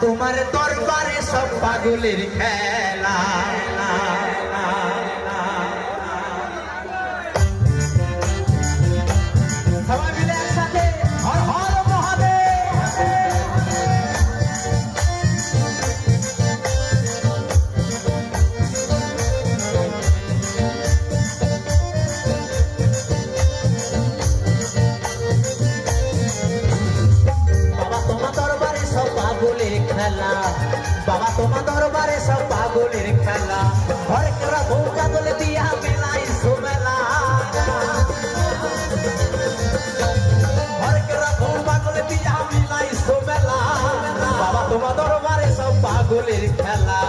তোমার দরবারে সব পাগলের খেলা। সবাই মিলে একসাথে হর হর মহাদেব। বাবা তোমার দরবারে সব পাগলের খেলা, বাবা তোমার দরবারে সব পাগলের খেলা। ঘরে কেরা বউ কাজল দিয়া মেলাই সোমেলা, ঘরে কেরা বউ পাগল দিয়া মিলাই সোমেলা। বাবা তোমার দরবারে সব পাগলের খেলা।